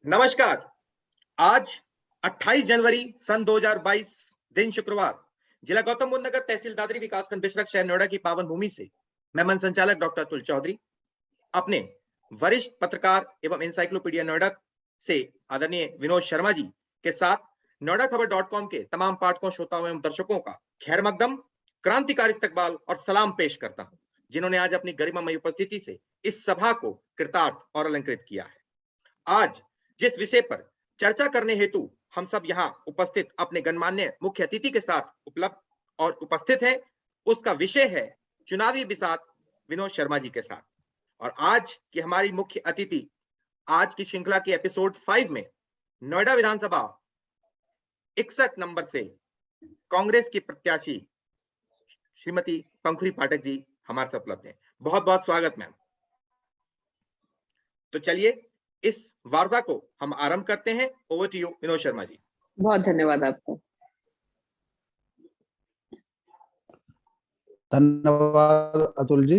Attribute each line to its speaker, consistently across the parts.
Speaker 1: नमस्कार। आज 28 जनवरी सन 2022 दिन शुक्रवार, जिला गौतम बुद्ध नगर, तहसील दादरी, विकासखंड बिसरख, शहर नोएडा की पावन भूमि से मैं मन संचालक डॉक्टर अतुल चौधरी अपने वरिष्ठ पत्रकार एवं इंसाइक्लोपीडिया नोएडा से आदरणीय विनोद शर्मा जी के साथ नोएडा खबर .com के तमाम पाठकों, श्रोताओं एवं दर्शकों का खैर मकदम, क्रांतिकारी इस्तकबाल और सलाम पेश करता हूं, जिन्होंने आज अपनी गरिमामयी उपस्थिति से इस सभा को कृतार्थ और अलंकृत किया है। आज जिस विषय पर चर्चा करने हेतु हम सब यहाँ उपस्थित अपने गणमान्य मुख्य अतिथि के साथ उपलब्ध और उपस्थित हैं, उसका विषय है चुनावी बिसात विनोद शर्मा जी के साथ। और आज की हमारी मुख्य अतिथि आज की श्रृंखला के एपिसोड 5 में नोएडा विधानसभा 61 नंबर से कांग्रेस की प्रत्याशी श्रीमती पंखुरी पाठक जी हमारे साथ उपलब्ध हैं। बहुत बहुत स्वागत मैम। तो चलिए इस वार्ता को हम आरंभ करते हैं। Over to you Vinod Sharma ji.
Speaker 2: बहुत धन्यवाद आपको।
Speaker 3: धन्यवाद अतुल जी।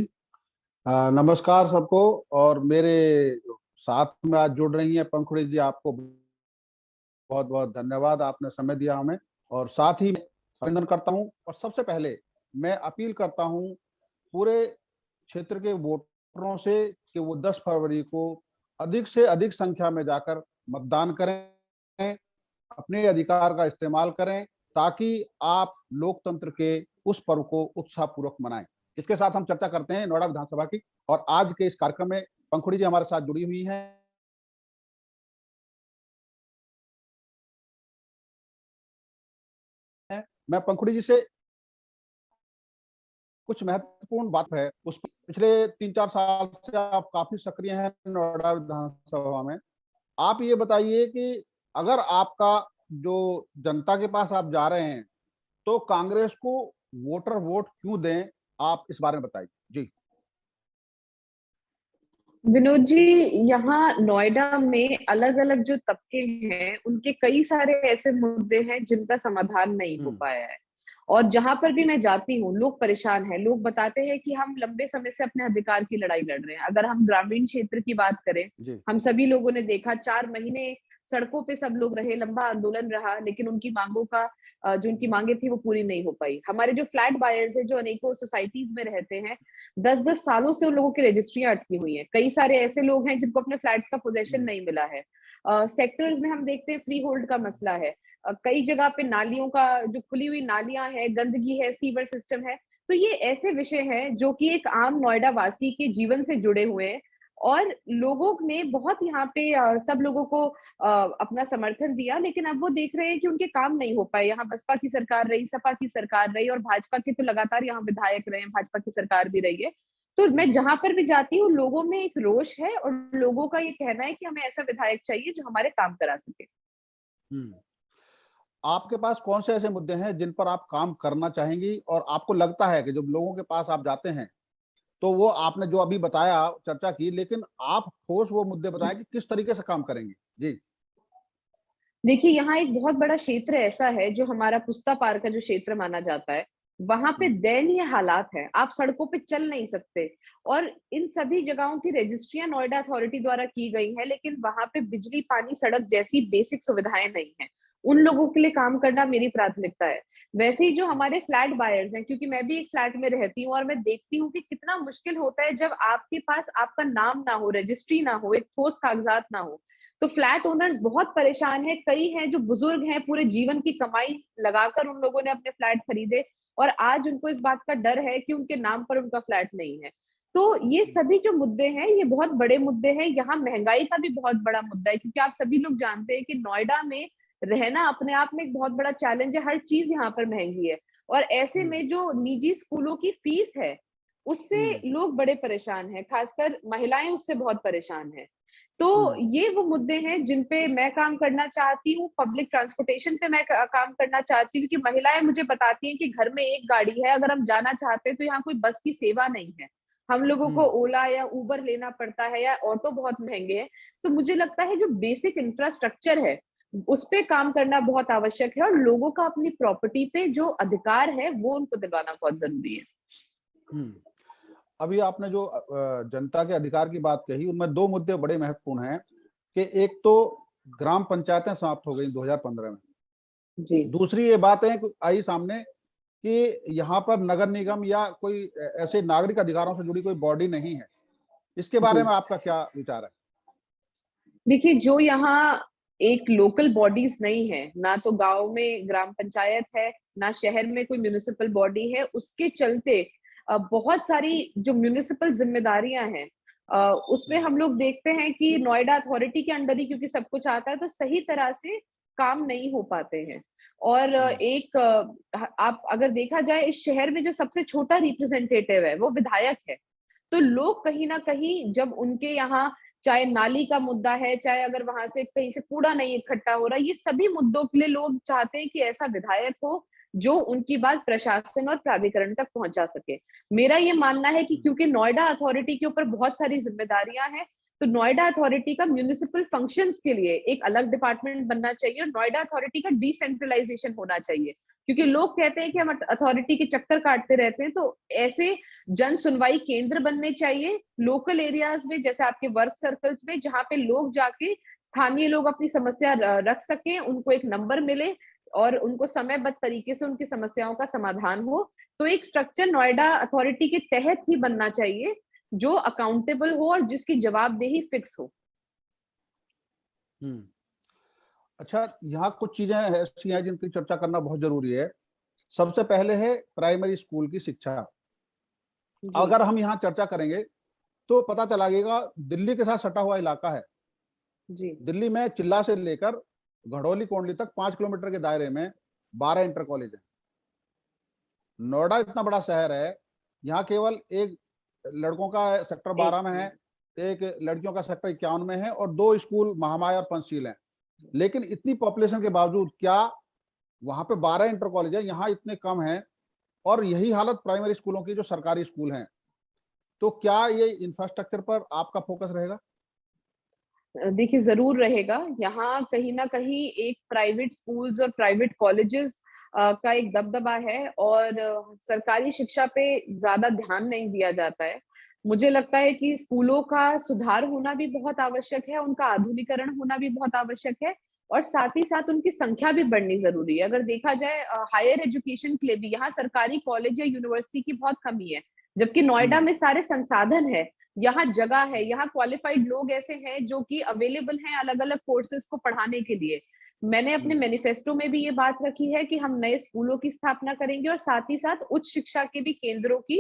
Speaker 3: नमस्कार सबको। और मेरे साथ में आज जुड़ रही हैं पंखुड़ी जी, आपको बहुत बहुत धन्यवाद, आपने समय दिया हमें। और साथ ही अभिनंदन करता हूं। और सबसे पहले मैं अपील करता हूं पूरे क्षेत्र के वोटरों से कि वो 10 फरवरी को अधिक से अधिक संख्या में जाकर मतदान करें, अपने अधिकार का इस्तेमाल करें, ताकि आप लोकतंत्र के उस पर्व को उत्साहपूर्वक मनाएं। इसके साथ हम चर्चा करते हैं नोएडा विधानसभा की। और आज के इस कार्यक्रम में पंखुड़ी जी हमारे साथ जुड़ी हुई हैं। मैं पंखुड़ी जी से कुछ महत्वपूर्ण बात है, उस पिछले 3-4 साल से आप काफी सक्रिय हैं नोएडा विधानसभा में। आप ये बताइए कि अगर आपका जो जनता के पास आप जा रहे हैं, तो कांग्रेस को वोटर वोट क्यों दें, आप इस बारे में बताइए जी।
Speaker 2: विनोद जी, यहाँ नोएडा में अलग अलग जो तबके हैं, उनके कई सारे ऐसे मुद्दे हैं जिनका समाधान नहीं हो पाया है। और जहां पर भी मैं जाती हूँ, लोग परेशान हैं। लोग बताते हैं कि हम लंबे समय से अपने अधिकार की लड़ाई लड़ रहे हैं। अगर हम ग्रामीण क्षेत्र की बात करें, हम सभी लोगों ने देखा 4 महीने सड़कों पे सब लोग रहे, लंबा आंदोलन रहा, लेकिन उनकी मांगों का जो उनकी मांगे थी वो पूरी नहीं हो पाई। हमारे जो फ्लैट बायर्स हैं, जो अनेकों सोसाइटीज में रहते हैं, 10-10 सालों से उन लोगों की रजिस्ट्रियां अटकी हुई हैं। कई सारे ऐसे लोग हैं जिनको अपने फ्लैट्स का पोजेशन नहीं मिला है। सेक्टर्स में हम देखते हैं फ्री होल्ड का मसला है। कई जगह पे नालियों का जो खुली हुई नालियां है, गंदगी है, सीवर सिस्टम है। तो ये ऐसे विषय हैं जो कि एक आम नोएडा वासी के जीवन से जुड़े हुए हैं। और लोगों ने बहुत यहाँ पे सब लोगों को अपना समर्थन दिया, लेकिन अब वो देख रहे हैं कि उनके काम नहीं हो पाए। यहाँ बसपा की सरकार रही, सपा की सरकार रही, और भाजपा के तो लगातार यहाँ विधायक रहे हैं, भाजपा की सरकार भी रही है। तो मैं जहां पर भी जाती हूँ, लोगों में एक रोष है और लोगों का ये कहना है कि हमें ऐसा विधायक चाहिए जो हमारे काम करा सके।
Speaker 3: आपके पास कौन से ऐसे मुद्दे हैं जिन पर आप काम करना चाहेंगी, और आपको लगता है कि जब लोगों के पास आप जाते हैं तो वो आपने जो अभी बताया, चर्चा की, लेकिन आप ठोस वो मुद्दे बताएं कि किस तरीके से काम करेंगे जी।
Speaker 2: देखिए, यहाँ एक बहुत बड़ा क्षेत्र ऐसा है जो हमारा पुस्ता पार का जो क्षेत्र माना जाता है। वहां पे दयनीय हालात है, आप सड़कों पे चल नहीं सकते। और इन सभी जगहों की रजिस्ट्रियां नोएडा अथॉरिटी द्वारा की गई है, लेकिन वहां पे बिजली, पानी, सड़क जैसी बेसिक सुविधाएं नहीं है। उन लोगों के लिए काम करना मेरी प्राथमिकता है। वैसे ही जो हमारे फ्लैट बायर्स हैं, क्योंकि मैं भी एक फ्लैट में रहती हूँ और मैं देखती हूँ कि कितना मुश्किल होता है जब आपके पास आपका नाम ना हो, रजिस्ट्री ना हो, एक ठोस कागजात ना हो। तो फ्लैट ओनर्स बहुत परेशान है। कई हैं जो बुजुर्ग हैं, पूरे जीवन की कमाई लगाकर उन लोगों ने अपने फ्लैट खरीदे, और आज उनको इस बात का डर है कि उनके नाम पर उनका फ्लैट नहीं है। तो ये सभी जो मुद्दे हैं, ये बहुत बड़े मुद्दे हैं। यहाँ महंगाई का भी बहुत बड़ा मुद्दा है, क्योंकि आप सभी लोग जानते हैं कि नोएडा में रहना अपने आप में एक बहुत बड़ा चैलेंज है। हर चीज यहाँ पर महंगी है, और ऐसे में जो निजी स्कूलों की फीस है, उससे लोग बड़े परेशान हैं, खासकर महिलाएं उससे बहुत परेशान हैं। तो ये वो मुद्दे हैं जिन पे मैं काम करना चाहती हूँ। पब्लिक ट्रांसपोर्टेशन पे मैं काम करना चाहती हूँ, क्योंकि महिलाएं मुझे बताती हैं कि घर में एक गाड़ी है, अगर हम जाना चाहते हैं तो यहाँ कोई बस की सेवा नहीं है। हम लोगों को ओला या उबर लेना पड़ता है, या ऑटो बहुत महंगे हैं। तो मुझे लगता है जो बेसिक इंफ्रास्ट्रक्चर है, उस पे काम करना बहुत आवश्यक है, और लोगों का अपनी प्रॉपर्टी पे जो अधिकार है वो उनको दिलवाना बहुत जरूरी है।
Speaker 3: अभी आपने जो जनता के अधिकार की बात कही, उनमें 2 मुद्दे बड़े महत्वपूर्ण हैं कि एक तो ग्राम पंचायतें समाप्त हो गई 2015 में।
Speaker 2: जी
Speaker 3: दूसरी ये बात है आई सामने कि यहाँ पर नगर निगम या कोई ऐसे नागरिक अधिकारों से जुड़ी कोई बॉडी नहीं है। इसके बारे
Speaker 2: जी
Speaker 3: में आपका क्या विचार है?
Speaker 2: देखिए, जो यहाँ एक लोकल बॉडीज नहीं है, ना तो गांव में ग्राम पंचायत है, ना शहर में कोई म्युनिसिपल बॉडी है, उसके चलते बहुत सारी जो म्युनिसिपल जिम्मेदारियां हैं, उसमें हम लोग देखते हैं कि नोएडा अथॉरिटी के अंडर ही क्योंकि सब कुछ आता है, तो सही तरह से काम नहीं हो पाते हैं। और आप अगर देखा जाए, इस शहर में जो सबसे छोटा रिप्रेजेंटेटिव है वो विधायक है। तो लोग कहीं ना कहीं जब उनके यहाँ चाहे नाली का मुद्दा है, चाहे अगर वहां से कहीं से कूड़ा नहीं इकट्ठा हो रहा, ये सभी मुद्दों के लिए लोग चाहते हैं कि ऐसा विधायक हो जो उनकी बात प्रशासन और प्राधिकरण तक पहुंचा सके। मेरा ये मानना है कि क्योंकि नोएडा अथॉरिटी के ऊपर बहुत सारी जिम्मेदारियां हैं, तो नोएडा अथॉरिटी का म्युनिसिपल फंक्शंस के लिए एक अलग डिपार्टमेंट बनना चाहिए और नोएडा अथॉरिटी का डिसेंट्रलाइजेशन होना चाहिए। क्योंकि लोग कहते हैं कि हम अथॉरिटी के चक्कर काटते रहते हैं, तो ऐसे जन सुनवाई केंद्र बनने चाहिए लोकल एरियाज में, जैसे आपके वर्क सर्कल्स में, जहां पे लोग जाके स्थानीय लोग अपनी समस्या रख सकें, उनको एक नंबर मिले और उनको समयबद्ध तरीके से उनकी समस्याओं का समाधान हो। तो एक स्ट्रक्चर नोएडा अथॉरिटी के तहत ही बनना चाहिए जो अकाउंटेबल हो और जिसकी जवाबदेही फिक्स हो।
Speaker 3: अच्छा, यहाँ कुछ चीजें ऐसी हैं जिनकी चर्चा करना बहुत जरूरी है। सबसे पहले है प्राइमरी स्कूल की शिक्षा।
Speaker 2: जी
Speaker 3: अगर हम यहाँ चर्चा करेंगे तो पता चला लगेगा, दिल्ली के साथ सटा हुआ इलाका है।
Speaker 2: जी
Speaker 3: दिल्ली में चिल्ला से लेकर घड़ौली कोंडली तक 5 किलोमीटर के दायरे में 12 इंटर कॉलेज है। नोएडा इतना बड़ा शहर है, यहाँ केवल एक लड़कों का सेक्टर 12 में है, एक लड़कियों का सेक्टर 51 में है और 2 स्कूल महामाया और पंचशील हैं। लेकिन इतनी पॉपुलेशन के बावजूद क्या वहां पे 12 इंटर कॉलेज है, यहाँ इतने कम हैं? और यही हालत प्राइमरी स्कूलों की जो सरकारी स्कूल हैं। तो क्या ये इंफ्रास्ट्रक्चर पर आपका फोकस रहेगा?
Speaker 2: देखिए, जरूर रहेगा। यहाँ कहीं ना कहीं एक प्राइवेट स्कूल्स और प्राइवेट कॉलेजेस का एक दबदबा है और सरकारी शिक्षा पे ज्यादा ध्यान नहीं दिया जाता है। मुझे लगता है कि स्कूलों का सुधार होना भी बहुत आवश्यक है, उनका आधुनिकरण होना भी बहुत आवश्यक है और साथ ही साथ उनकी संख्या भी बढ़नी जरूरी है। अगर देखा जाए हायर एजुकेशन के लिए भी यहाँ सरकारी कॉलेज या यूनिवर्सिटी की बहुत कमी है, जबकि नोएडा में सारे संसाधन है, यहाँ जगह है, यहाँ क्वालिफाइड लोग ऐसे हैं जो कि अवेलेबल हैं अलग अलग कोर्सेज को पढ़ाने के लिए। मैंने अपने मैनिफेस्टो में भी ये बात रखी है कि हम नए स्कूलों की स्थापना करेंगे और साथ ही साथ उच्च शिक्षा के भी केंद्रों की,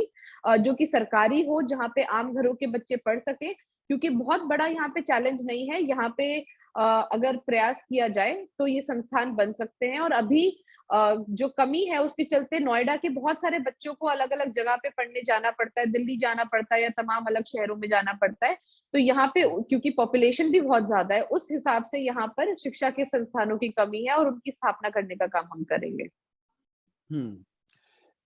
Speaker 2: जो कि सरकारी हो, जहाँ पे आम घरों के बच्चे पढ़ सके। क्योंकि बहुत बड़ा यहाँ पे चैलेंज नहीं है, यहाँ पे अगर प्रयास किया जाए तो ये संस्थान बन सकते हैं। और अभी जो कमी है उसके चलते नोएडा के बहुत सारे बच्चों को अलग अलग जगह पे पढ़ने जाना पड़ता है, दिल्ली जाना पड़ता है या तमाम अलग शहरों में जाना पड़ता है। तो यहाँ पे क्योंकि पॉपुलेशन भी बहुत ज्यादा है, उस हिसाब से यहाँ पर शिक्षा के संस्थानों की कमी है और उनकी स्थापना करने का काम हम करेंगे।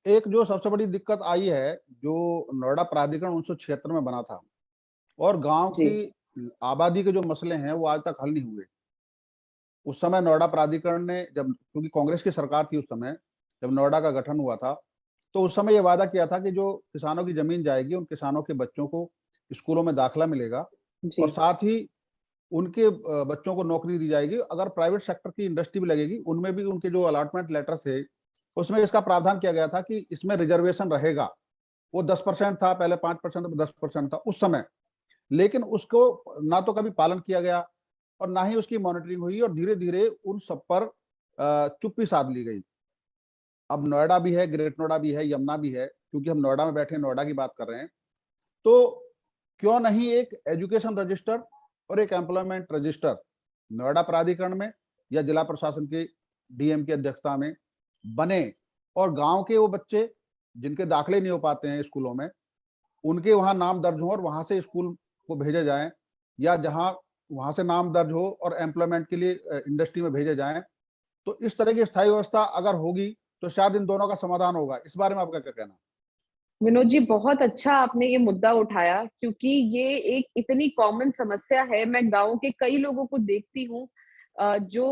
Speaker 3: एक जो सबसे बड़ी दिक्कत आई है, जो नोएडा प्राधिकरण 1976 में बना था और गांव
Speaker 2: जी
Speaker 3: की आबादी के जो मसले हैं वो आज तक हल नहीं हुए। उस समय नोएडा प्राधिकरण ने, जब क्योंकि कांग्रेस की सरकार थी उस समय, जब नोएडा का गठन हुआ था, तो उस समय ये वादा किया था कि जो किसानों की जमीन जाएगी उन किसानों के बच्चों को स्कूलों में दाखिला मिलेगा
Speaker 2: जी
Speaker 3: और साथ ही उनके बच्चों को नौकरी दी जाएगी। अगर प्राइवेट सेक्टर की इंडस्ट्री भी लगेगी उनमें भी उनके जो अलॉटमेंट लेटर थे उसमें इसका प्रावधान किया गया था कि इसमें रिजर्वेशन रहेगा। वो 10% था, पहले 5%, 10% था उस समय, लेकिन उसको ना तो कभी पालन किया गया और ना ही उसकी मॉनिटरिंग हुई और धीरे धीरे उन सब पर चुप्पी साध ली गई। अब नोएडा भी है, ग्रेट नोएडा भी है, यमुना भी है, क्योंकि हम नोएडा में बैठे नोएडा की बात कर रहे हैं। तो क्यों नहीं एक एजुकेशन रजिस्टर और एक एम्प्लॉयमेंट रजिस्टर नोएडा प्राधिकरण में या जिला प्रशासन के डीएम की अध्यक्षता में बने और गांव के वो बच्चे जिनके दाखिले नहीं हो पाते हैं स्कूलों में, उनके वहां नाम दर्ज हो और वहां से स्कूल को भेजे जाएं, या जहां वहां से नाम दर्ज हो और एम्प्लॉयमेंट के लिए इंडस्ट्री में भेजे जाएं। तो इस तरह की स्थायी व्यवस्था अगर होगी तो शायद इन दोनों का समाधान होगा। इस बारे में आपका क्या कहना है?
Speaker 2: विनोद जी, बहुत अच्छा आपने ये मुद्दा उठाया, क्योंकि ये एक इतनी कॉमन समस्या है। मैं गांव के कई लोगों को देखती हूँ जो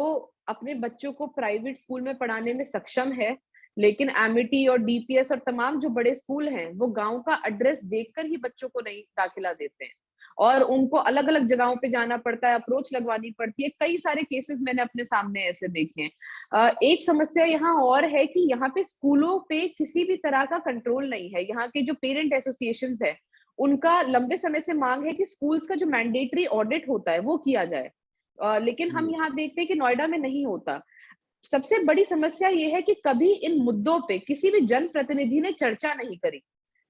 Speaker 2: अपने बच्चों को प्राइवेट स्कूल में पढ़ाने में सक्षम है, लेकिन एमिटी और डीपीएस और तमाम जो बड़े स्कूल हैं वो गांव का एड्रेस देखकर ही बच्चों को नहीं दाखिला देते हैं। और उनको अलग अलग जगहों पे जाना पड़ता है, अप्रोच लगवानी पड़ती है। कई सारे केसेस मैंने अपने सामने ऐसे देखे हैं। एक समस्या यहाँ और है कि यहाँ पे स्कूलों पे किसी भी तरह का कंट्रोल नहीं है। यहाँ के जो पेरेंट एसोसिएशंस है, उनका लंबे समय से मांग है कि स्कूल्स का जो मैंडेटरी ऑडिट होता है वो किया जाए, लेकिन हम यहाँ देखते हैं कि नोएडा में नहीं होता। सबसे बड़ी समस्या ये है कि कभी इन मुद्दों पे किसी भी जनप्रतिनिधि ने चर्चा नहीं करी।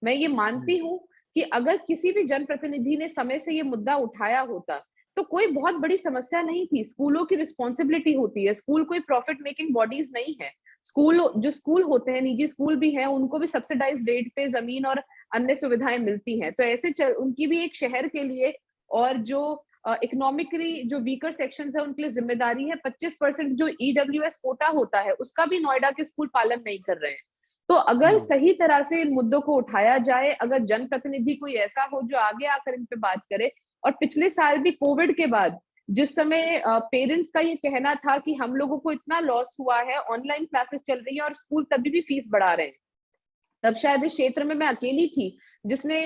Speaker 2: मैं ये मानती हूँ कि अगर किसी भी जनप्रतिनिधि ने समय से ये मुद्दा उठाया होता, तो कोई बहुत बड़ी समस्या नहीं थी। स्कूलों की रिस्पॉन्सिबिलिटी होती है, स्कूल कोई प्रॉफिट मेकिंग बॉडीज नहीं है। जो स्कूल होते हैं, निजी स्कूल भी हैं, उनको भी सब्सिडाइज्ड रेट पे जमीन और अन्य सुविधाएं मिलती हैं। तो ऐसे उनकी भी एक शहर के लिए और जो इकोनॉमिकली जो वीकर सेक्शंस है उनके लिए जिम्मेदारी है। 25% जो ईडब्ल्यूएस कोटा होता है उसका भी नोएडा के स्कूल पालन नहीं कर रहे हैं। तो अगर सही तरह से इन मुद्दों को उठाया जाए, अगर जनप्रतिनिधि कोई ऐसा हो जो आगे आकर इन पे बात करे, और पिछले साल भी कोविड के बाद जिस समय पेरेंट्स का ये कहना था कि हम लोगों को इतना लॉस हुआ है, ऑनलाइन क्लासेस चल रही है और स्कूल तभी भी फीस बढ़ा रहे हैं, तब शायद इस क्षेत्र में मैं अकेली थी जिसने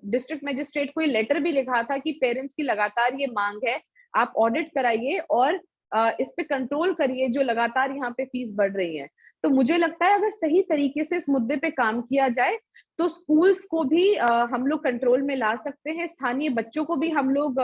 Speaker 2: डिस्ट्रिक्ट मजिस्ट्रेट को ये लेटर भी लिखा था कि पेरेंट्स की लगातार ये मांग है, आप ऑडिट कराइए और इस पे कंट्रोल करिए जो लगातार यहाँ पे फीस बढ़ रही है। तो मुझे लगता है अगर सही तरीके से इस मुद्दे पे काम किया जाए तो स्कूल्स को भी हम लोग कंट्रोल में ला सकते हैं, स्थानीय बच्चों को भी हम लोग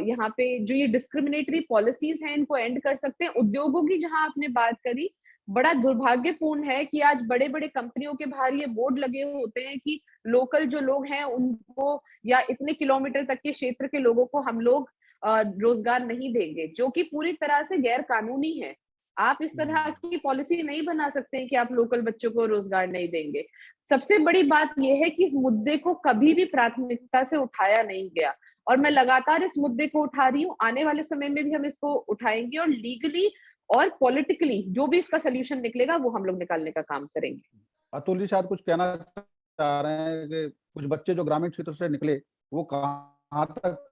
Speaker 2: यहाँ पे जो ये डिस्क्रिमिनेटरी पॉलिसीज हैं इनको एंड कर सकते हैं। उद्योगों की जहां आपने बात करी, बड़ा दुर्भाग्यपूर्ण है कि आज बड़े बड़े कंपनियों के बाहर ये बोर्ड लगे होते हैं कि लोकल जो लोग हैं उनको या इतने किलोमीटर तक के क्षेत्र के लोगों को हम लोग रोजगार नहीं देंगे, जो कि पूरी तरह से गैर कानूनी है। आप इस तरह की पॉलिसी नहीं बना सकते हैं कि आप लोकल बच्चों को रोजगार नहीं देंगे। सबसे बड़ी बात यह है कि इस मुद्दे को कभी भी प्राथमिकता से उठाया नहीं गया और मैं लगातार इस मुद्दे को उठा रही हूँ। आने वाले समय में भी हम इसको उठाएंगे और लीगली और पॉलिटिकली जो भी इसका सोल्यूशन निकलेगा वो हम लोग निकालने का काम करेंगे।
Speaker 3: अतुल जी शायद कुछ कहना चाह रहे हैं कि कुछ बच्चे जो ग्रामीण क्षेत्र से निकले वो कहाँ तक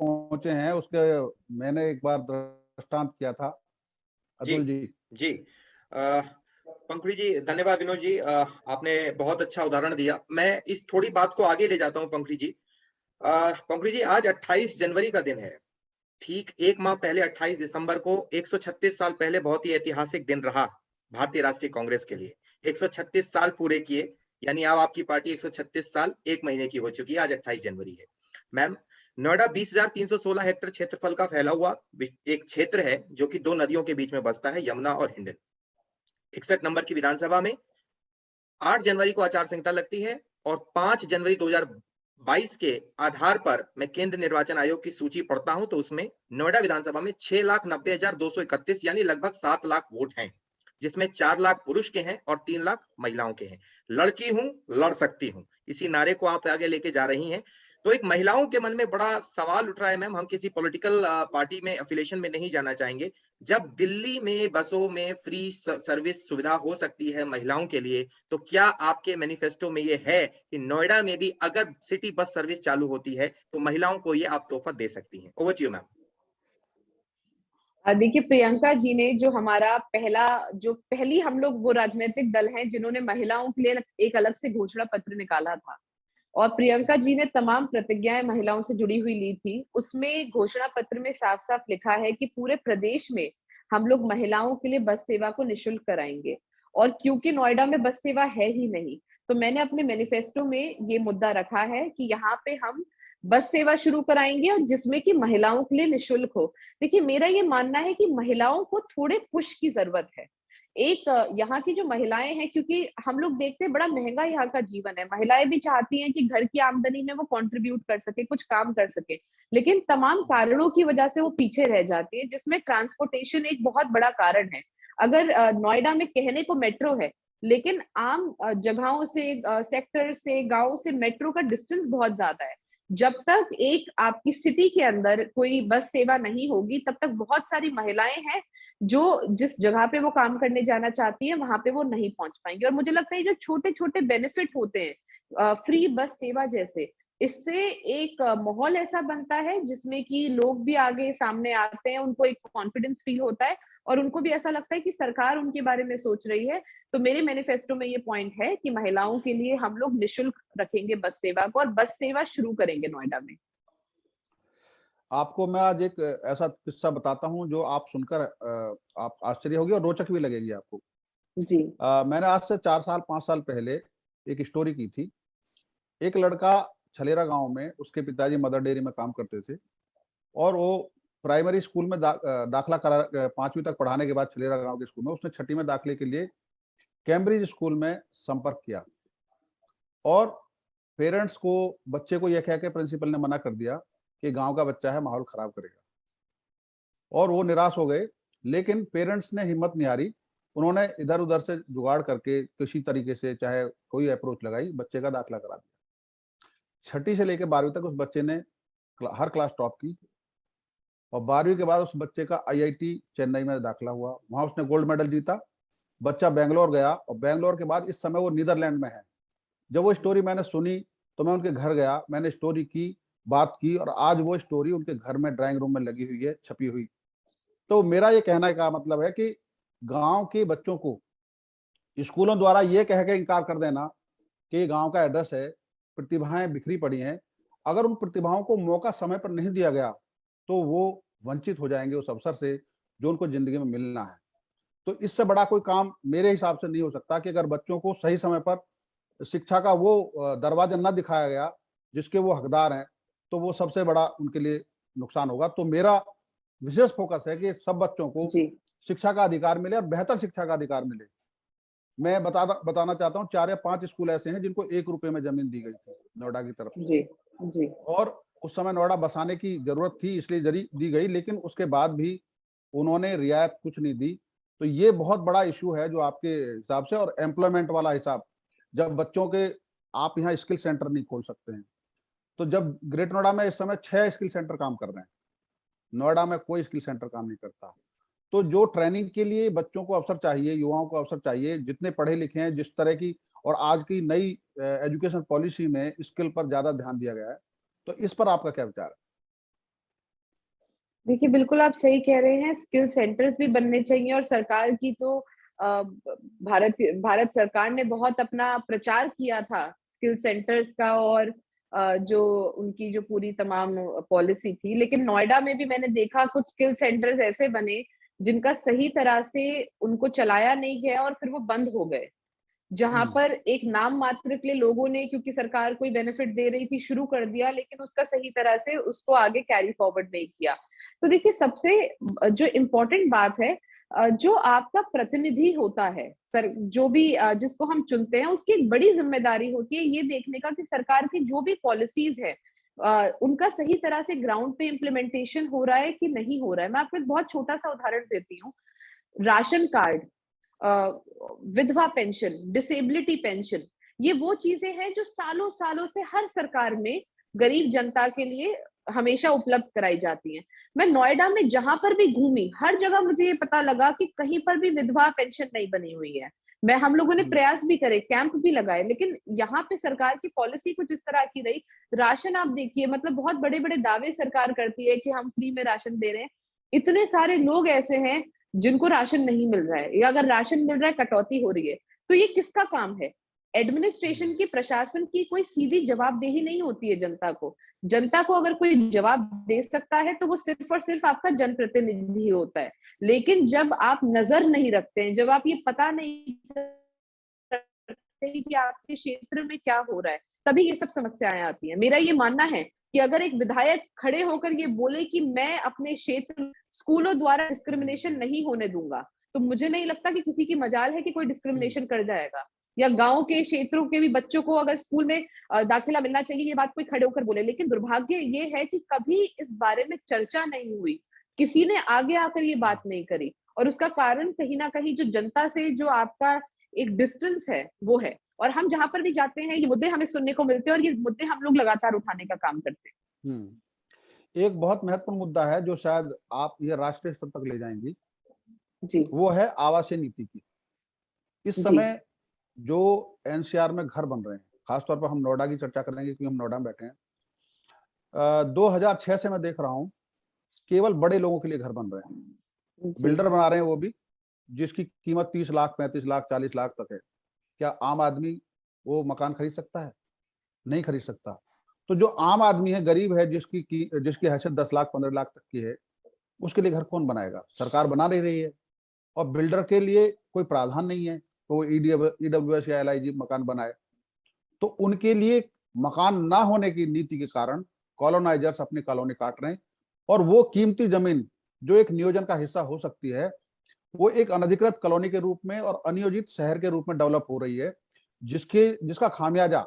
Speaker 3: पहुंचे हैं, उसके मैंने एक बार दृष्टांत किया था। अतुल जी।
Speaker 1: पंखुड़ी जी, धन्यवाद। विनोद जी, आपने बहुत अच्छा उदाहरण दिया। मैं इस थोड़ी बात को आगे ले जाता हूँ। पंखुड़ी जी, आज 28 जनवरी का दिन है। ठीक एक माह पहले 28 दिसंबर को 136 साल पहले बहुत ही ऐतिहासिक दिन रहा भारतीय राष्ट्रीय कांग्रेस के लिए। 136 साल पूरे किए, यानी अब आपकी पार्टी 136 साल 1 महीने की हो चुकी है। आज 28 जनवरी है। मैम, नोएडा 20,316 हेक्टेयर क्षेत्रफल का फैला हुआ एक क्षेत्र है जो कि दो नदियों के बीच में बसता है, यमुना और हिंडन। 61 नंबर की विधानसभा में 8 जनवरी को आचार संहिता लगती है और 5 जनवरी 2022 के आधार पर मैं केंद्र निर्वाचन आयोग की सूची पढ़ता हूं तो उसमें नोएडा विधानसभा में 6,90,231 यानी लगभग 7 लाख वोट हैं, जिसमें 4 लाख पुरुष के हैं और 3 लाख महिलाओं के हैं। लड़की हूं, लड़ सकती हूं, इसी नारे को आप आगे लेके जा रही हैं। तो एक महिलाओं के मन में बड़ा सवाल उठ रहा है। मैम, हम किसी पॉलिटिकल पार्टी में अफिलिएशन में नहीं जाना चाहेंगे। जब दिल्ली में बसों में फ्री सर्विस सुविधा हो सकती है महिलाओं के लिए, तो क्या आपके मैनिफेस्टो में ये है कि नोएडा में भी अगर सिटी बस सर्विस चालू होती है तो महिलाओं को ये आप तोहफा दे सकती हैं? Over to you ma'am.
Speaker 2: देखिए, प्रियंका जी ने जो हमारा पहली हम लोग वो राजनीतिक दल हैं जिन्होंने महिलाओं के लिए एक अलग से घोषणा पत्र निकाला था और प्रियंका जी ने तमाम प्रतिज्ञाएं महिलाओं से जुड़ी हुई ली थी। उसमें घोषणा पत्र में साफ साफ लिखा है कि पूरे प्रदेश में हम लोग महिलाओं के लिए बस सेवा को निःशुल्क कराएंगे। और क्योंकि नोएडा में बस सेवा है ही नहीं, तो मैंने अपने मैनिफेस्टो में ये मुद्दा रखा है कि यहाँ पे हम बस सेवा शुरू कराएंगे और जिसमें कि महिलाओं के लिए निःशुल्क हो। देखिए, मेरा ये मानना है कि महिलाओं को थोड़े पुश की जरूरत है। यहाँ की जो महिलाएं हैं, क्योंकि हम लोग देखते हैं बड़ा महंगा यहाँ का जीवन है, महिलाएं भी चाहती हैं कि घर की आमदनी में वो कंट्रीब्यूट कर सके, कुछ काम कर सके, लेकिन तमाम कारणों की वजह से वो पीछे रह जाती है, जिसमें ट्रांसपोर्टेशन एक बहुत बड़ा कारण है। अगर नोएडा में कहने को मेट्रो है, लेकिन आम जगहों से, सेक्टर से, गांव से मेट्रो का डिस्टेंस बहुत ज्यादा है। जब तक एक आपकी सिटी के अंदर कोई बस सेवा नहीं होगी, तब तक बहुत सारी महिलाएं हैं जो जिस जगह पे वो काम करने जाना चाहती है वहां पे वो नहीं पहुंच पाएंगे। और मुझे लगता है जो छोटे छोटे बेनिफिट होते हैं फ्री बस सेवा जैसे, इससे एक माहौल ऐसा बनता है जिसमें कि लोग भी आगे सामने आते हैं, उनको एक कॉन्फिडेंस फील होता है और उनको भी ऐसा लगता है कि सरकार उनके बारे में सोच रही है। तो मेरे मैनिफेस्टो में ये पॉइंट है कि महिलाओं के लिए हम लोग निःशुल्क रखेंगे बस सेवा को और बस सेवा शुरू करेंगे नोएडा में।
Speaker 3: आपको मैं आज एक ऐसा किस्सा बताता हूँ जो आप सुनकर आप आश्चर्य होगी और रोचक भी लगेगी आपको।
Speaker 2: जी।
Speaker 3: मैंने आज से 4 साल 5 साल पहले एक स्टोरी की थी। एक लड़का छलेरा गाँव में, उसके पिताजी मदर डेयरी में काम करते थे और वो प्राइमरी स्कूल में दाखिला करा 5वीं तक पढ़ाने के बाद छलेरा गाँव के स्कूल में उसने 6ठी में दाखिले के लिए कैम्ब्रिज स्कूल में संपर्क किया और पेरेंट्स को, बच्चे को ये कह के प्रिंसिपल ने मना कर दिया कि गाँव का बच्चा है, माहौल खराब करेगा और वो निराश हो गए। लेकिन पेरेंट्स ने हिम्मत नहीं हारी, उन्होंने इधर-उधर से जुगाड़ करके किसी तरीके से चाहे कोई अप्रोच लगाई, बच्चे का दाखिला करा दिया। 6ठी से लेके 12वीं तक उस बच्चे ने हर क्लास टॉप की और 12वीं के बाद उस बच्चे का आईआईटी चेन्नई में दाखिला हुआ, वहाँ उसने गोल्ड मेडल जीता। बच्चा बैंगलोर गया और बैंगलोर के बाद इस समय वो नीदरलैंड में है। जब वो स्टोरी मैंने सुनी तो मैं उनके घर गया, मैंने स्टोरी की, बात की और आज वो स्टोरी उनके घर में ड्राइंग रूम में लगी हुई है, छपी हुई। तो मेरा ये कहने का मतलब है कि गाँव के बच्चों को स्कूलों द्वारा ये कह के इनकार कर देना कि गाँव का एड्रेस है, प्रतिभाएँ बिखरी पड़ी हैं। अगर उन प्रतिभाओं को मौका समय पर नहीं दिया गया, तो वो वंचित हो जाएँगे उस अवसर से जो उनको ज़िंदगी में मिलना है। तो इससे बड़ा कोई काम मेरे हिसाब से नहीं हो सकता कि अगर बच्चों को सही समय पर शिक्षा का वो दरवाज़ा ना दिखाया गया, जिसके वो हकदार हैं, तो वो सबसे बड़ा उनके लिए नुकसान होगा। तो मेरा विशेष फ़ोकस है कि सब बच्चों को
Speaker 2: जी।
Speaker 3: शिक्षा का अधिकार मिले और बेहतर शिक्षा का अधिकार मिले। मैं बताना चाहता हूँ 4 या 5 स्कूल ऐसे हैं जिनको ₹1 में ज़मीन दी गई थी, नोएडा की तरफ से
Speaker 2: जी। जी।
Speaker 3: और उस समय नोएडा बसाने की ज़रूरत थी इसलिए दी गई, लेकिन उसके बाद भी उन्होंने रियायत कुछ नहीं दी। तो ये बहुत बड़ा इश्यू है जो आपके हिसाब से और एम्प्लॉयमेंट वाला हिसाब, जब बच्चों के आप यहाँ स्किल सेंटर नहीं खोल सकते हैं। तो जब ग्रेट नोएडा में इस समय 6 स्किल सेंटर काम कर रहे हैं, नोएडा में कोई स्किल सेंटर काम नहीं करता। तो जो ट्रेनिंग के लिए बच्चों को अवसर चाहिए, युवाओं को अवसर चाहिए, जितने पढ़े लिखे हैं, जिस तरह की और आज की नई एजुकेशन पॉलिसी में स्किल पर ज़्यादा ध्यान दिया गया है। तो इस पर आपका क्या विचार है?
Speaker 2: देखिए, बिल्कुल आप सही कह रहे हैं, स्किल सेंटर्स भी बनने चाहिए और सरकार की तो भारत भारत सरकार ने बहुत अपना प्रचार किया था स्किल सेंटर्स का और जो उनकी जो पूरी तमाम पॉलिसी थी। लेकिन नोएडा में भी मैंने देखा कुछ स्किल सेंटर्स ऐसे बने, जिनका सही तरह से उनको चलाया नहीं गया और फिर वो बंद हो गए। जहाँ
Speaker 3: हुँ,
Speaker 2: पर एक नाम मात्र के लिए लोगों ने क्योंकि सरकार कोई बेनिफिट दे रही थी शुरू कर दिया, लेकिन उसका सही तरह से उसको आगे कैरी फॉरवर्ड नहीं किया। तो देखिए सबसे जो इम्पोर्टेंट बात है जो आपका प्रतिनिधि होता है, सर जो भी जिसको हम चुनते हैं उसकी एक बड़ी ज़िम्मेदारी होती है ये देखने का कि सरकार की जो भी पॉलिसीज़ है उनका सही तरह से ग्राउंड पे इम्प्लीमेंटेशन हो रहा है कि नहीं हो रहा है। मैं आपको एक बहुत छोटा-सा उदाहरण देती हूँ। राशन कार्ड अ, विधवा पेंशन, डिसेबिलिटी पेंशन, ये वो चीज़ें हैं जो सालों-सालों से हर सरकार में गरीब जनता के लिए हमेशा उपलब्ध कराई जाती हैं। मैं नोएडा में जहाँ पर भी घूमी, हर जगह मुझे ये पता लगा कि कहीं पर भी विधवा पेंशन नहीं बनी हुई है। हम लोगों ने
Speaker 3: हुँ,
Speaker 2: प्रयास भी करे, कैंप भी लगाए, लेकिन यहाँ पे सरकार की पॉलिसी कुछ इस तरह की रही। राशन आप देखिए मतलब बहुत बड़े-बड़े दावे सरकार करती है कि हम फ्री में राशन दे रहे हैं। इतने सारे लोग ऐसे हैं जिनको राशन नहीं मिल रहा है या अगर राशन मिल रहा है कटौती हो रही है। तो ये किसका काम है?
Speaker 3: हुँ,
Speaker 2: एडमिनिस्ट्रेशन की, प्रशासन की कोई सीधी जवाबदेही नहीं होती है जनता को। जनता को अगर कोई जवाब दे सकता है तो वो सिर्फ़ और सिर्फ़ आपका जनप्रतिनिधि होता है। लेकिन जब आप नज़र नहीं रखते हैं, जब आप ये पता नहीं करते कि आपके क्षेत्र में क्या हो रहा है, तभी ये सब समस्याएँ आती हैं। मेरा ये मानना है कि अगर एक विधायक खड़े होकर ये बोले कि मैं अपने क्षेत्र में स्कूलों द्वारा डिस्क्रिमिनेशन नहीं होने दूँगा, तो मुझे नहीं लगता कि किसी की मजाल है कि कोई
Speaker 3: हुँ,
Speaker 2: डिस्क्रिमिनेशन कर जाएगा। या गाँव के क्षेत्रों के भी बच्चों को अगर स्कूल में दाखिला मिलना चाहिए, ये बात कोई खड़े होकर बोले। लेकिन दुर्भाग्य ये है कि कभी इस बारे में चर्चा नहीं हुई। किसी ने आगे आकर ये
Speaker 3: हुँ।
Speaker 2: बात नहीं करी और उसका कारण कहीं न कहीं जो जनता से जो आपका एक डिस्टेंस है, वो है। और हम जहाँ पर भी जाते हैं, ये मुद्दे हमें सुनने को मिलते हैं और ये मुद्दे हम लोग लगातार उठाने का काम करते हैं।
Speaker 3: हुँ। एक बहुत महत्वपूर्ण मुद्दा है जो शायद आप ये राष्ट्रीय स्तर तक ले जाएँगी,
Speaker 2: जी,
Speaker 3: वो है आवासीय नीति की। इस
Speaker 2: जी,
Speaker 3: समय जो एनसीआर में घर बन रहे हैं, खास तौर पर हम नोएडा की चर्चा करेंगे क्योंकि हम नोएडा में बैठे हैं। 2006 से मैं देख रहा हूँ, केवल बड़े लोगों के लिए घर बन रहे हैं।
Speaker 2: जी,
Speaker 3: बिल्डर बना रहे हैं वो भी, जिसकी कीमत 30 लाख, 35 लाख, 40 लाख तक है। क्या आम आदमी वो मकान खरीद सकता है? नहीं खरीद सकता। तो जो आम आदमी है, गरीब है, जिसकी हैसियत 10 लाख 15 लाख तक की है, उसके लिए घर कौन बनाएगा? सरकार बना नहीं रही है। और बिल्डर के लिए कोई प्रावधान नहीं है तो वो ईडब्ल्यूएस या एलआईजी मकान बनाए। तो उनके लिए मकान ना होने की नीति के कारण कॉलोनाइजर्स अपनी कॉलोनी काट रहे हैं, और वो कीमती जमीन जो एक नियोजन का हिस्सा हो सकती है, वो एक अनधिकृत कॉलोनी के रूप में और अनियोजित शहर के रूप में डेवलप हो रही है, जिसका खामियाजा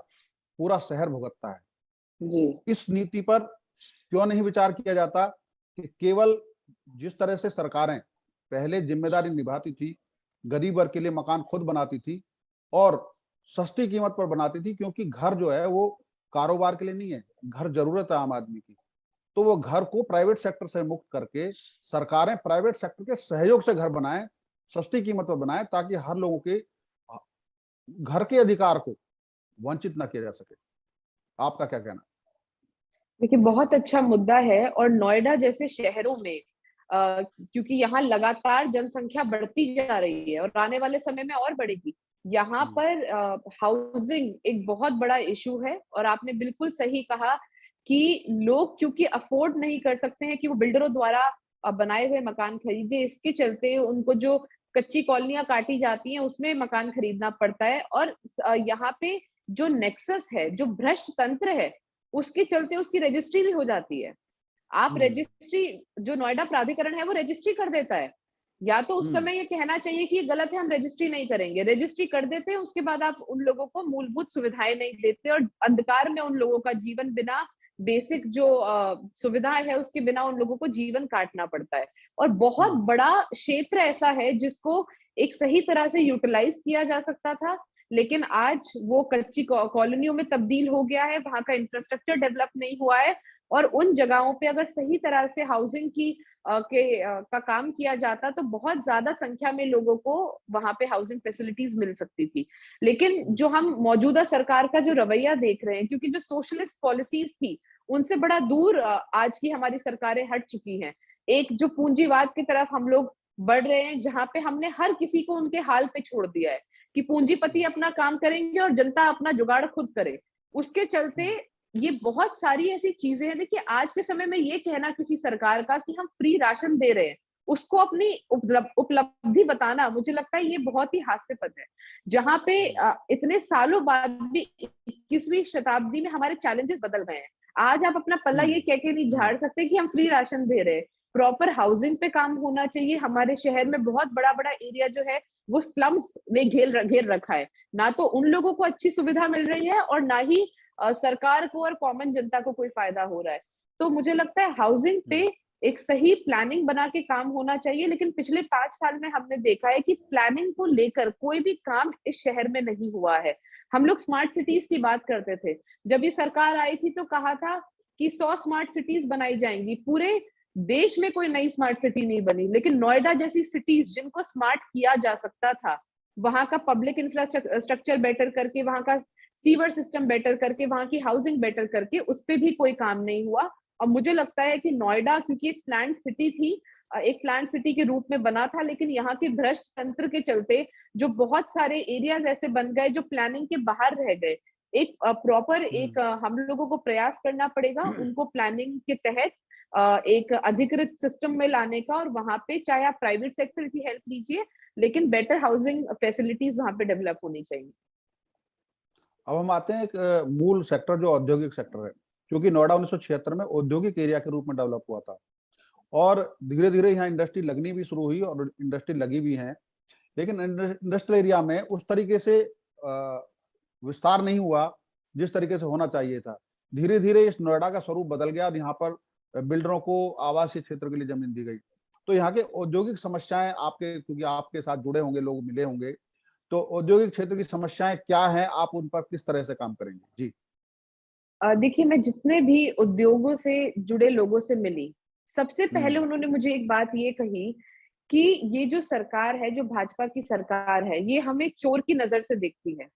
Speaker 3: पूरा शहर भुगतता है।
Speaker 2: जी।
Speaker 3: इस नीति पर क्यों नहीं विचार किया जाता कि केवल जिस तरह से सरकारें पहले जिम्मेदारी निभाती थी, गरीब वर्ग के लिए मकान खुद बनाती थी और सस्ती कीमत पर बनाती थी, क्योंकि घर जो है वो कारोबार के लिए नहीं है, घर जरूरत है आम आदमी की। तो वो घर को प्राइवेट सेक्टर से मुक्त करके सरकारें प्राइवेट सेक्टर के सहयोग से घर बनाएं, सस्ती कीमत पर बनाएं, ताकि हर लोगों के घर के अधिकार को वंचित ना किया जा सके। आपका क्या कहना है?
Speaker 2: देखिए, बहुत अच्छा मुद्दा है। और नोएडा जैसे शहरों में क्योंकि यहाँ लगातार जनसंख्या बढ़ती जा रही है और आने वाले समय में और बढ़ेगी, यहाँ पर हाउसिंग एक बहुत बड़ा इशू है। और आपने बिल्कुल सही कहा कि लोग क्योंकि अफोर्ड नहीं कर सकते हैं कि वो बिल्डरों द्वारा बनाए हुए मकान खरीदे, इसके चलते उनको जो कच्ची कॉलोनियां काटी जाती हैं उसमें मकान खरीदना पड़ता है। और यहाँ पे जो नेक्सस है, जो भ्रष्ट तंत्र है, उसके चलते उसकी रजिस्ट्री भी हो जाती है। आप रजिस्ट्री, जो नोएडा प्राधिकरण है वो रजिस्ट्री कर देता है। या तो उस समय ये कहना चाहिए कि ये गलत है, हम रजिस्ट्री नहीं करेंगे, रजिस्ट्री कर देते हैं, उसके बाद आप उन लोगों को मूलभूत सुविधाएं नहीं देते और अंधकार में उन लोगों का जीवन, बिना बेसिक जो सुविधा है उसके बिना उन लोगों को जीवन काटना पड़ता है। और बहुत बड़ा क्षेत्र ऐसा है जिसको एक सही तरह से यूटिलाइज किया जा सकता था, लेकिन आज वो कच्ची कॉलोनियों में तब्दील हो गया है, वहां का इंफ्रास्ट्रक्चर डेवलप नहीं हुआ है। और उन जगहों पे अगर सही तरह से हाउसिंग की का काम किया जाता तो बहुत ज्यादा संख्या में लोगों को वहां पे हाउसिंग फैसिलिटीज मिल सकती थी। लेकिन जो हम मौजूदा सरकार का जो रवैया देख रहे हैं, क्योंकि जो सोशलिस्ट पॉलिसीज थी उनसे बड़ा दूर आज की हमारी सरकारें हट चुकी हैं। एक जो पूंजीवाद की तरफ हम लोग बढ़ रहे हैं, जहां पे हमने हर किसी को उनके हाल पे छोड़ दिया है कि पूंजीपति अपना काम करेंगे और जनता अपना जुगाड़ खुद करे। उसके चलते ये बहुत सारी ऐसी चीजें हैं। देखिए, आज के समय में ये कहना किसी सरकार का कि हम फ्री राशन दे रहे हैं, उसको अपनी उपलब्धि बताना, मुझे लगता है ये बहुत ही हास्यास्पद है। जहां पे इतने सालों बाद भी 21वीं शताब्दी में हमारे चैलेंजेस बदल गए हैं। आज आप अपना पल्ला ये कह के नहीं झाड़ सकते कि हम फ्री राशन दे रहे हैं। प्रॉपर हाउसिंग पे काम होना चाहिए। हमारे शहर में बहुत बड़ा बड़ा एरिया जो है वो स्लम्स में घेर रखा है। ना तो उन लोगों को अच्छी सुविधा मिल रही है और ना ही सरकार को और कॉमन जनता को कोई फायदा हो रहा है। तो मुझे लगता है हाउसिंग पे एक सही प्लानिंग बना के काम होना चाहिए। लेकिन पिछले 5 साल में हमने देखा है कि प्लानिंग को लेकर कोई भी काम इस शहर में नहीं हुआ है। हम लोग स्मार्ट सिटीज की बात करते थे, जब ये सरकार आई थी तो कहा था कि 100 स्मार्ट सिटीज बनाई जाएंगी। पूरे देश में कोई नई स्मार्ट सिटी नहीं बनी, लेकिन नोएडा जैसी सिटीज जिनको स्मार्ट किया जा सकता था, वहां का पब्लिक इंफ्रास्ट्रक्चर बेटर करके, वहां का सीवर सिस्टम बेटर करके, वहां की हाउसिंग बेटर करके, उस पर भी कोई काम नहीं हुआ। और मुझे लगता है कि नोएडा क्योंकि एक प्लांट सिटी थी, एक प्लांट सिटी के रूप में बना था, लेकिन यहाँ के भ्रष्ट तंत्र के चलते जो बहुत सारे एरियाज ऐसे बन गए जो प्लानिंग के बाहर रह गए। एक प्रॉपर एक हम लोगों को प्रयास करना पड़ेगा उनको प्लानिंग के तहत एक अधिकृत सिस्टम में लाने का, और वहां पे चाहे आप प्राइवेट सेक्टर की हेल्प लीजिए, लेकिन बेटर हाउसिंग फैसिलिटीज वहां पे डेवलप होनी चाहिए।
Speaker 3: अब हम आते हैं एक मूल सेक्टर जो औद्योगिक सेक्टर है, क्योंकि नोएडा 1976 में औद्योगिक एरिया के रूप में डेवलप हुआ था और धीरे धीरे यहाँ इंडस्ट्री लगनी भी शुरू हुई और इंडस्ट्री लगी भी है। लेकिन इंडस्ट्रियल एरिया में उस तरीके से विस्तार नहीं हुआ जिस तरीके से होना चाहिए था। धीरे धीरे इस नोएडा का स्वरूप बदल गया और यहाँ पर बिल्डरों को आवासीय क्षेत्र के लिए जमीन दी गई। तो यहाँ के औद्योगिक समस्याएं आपके, क्योंकि आपके साथ जुड़े होंगे लोग, मिले होंगे, तो औद्योगिक क्षेत्र की समस्याएं क्या हैं, आप उन पर किस तरह से काम करेंगे? जी
Speaker 2: देखिए, मैं जितने भी उद्योगों से जुड़े लोगों से मिली, सबसे पहले उन्होंने मुझे एक बात ये कही कि ये जो सरकार है, जो भाजपा की सरकार है, ये हमें चोर की नजर से देखती है।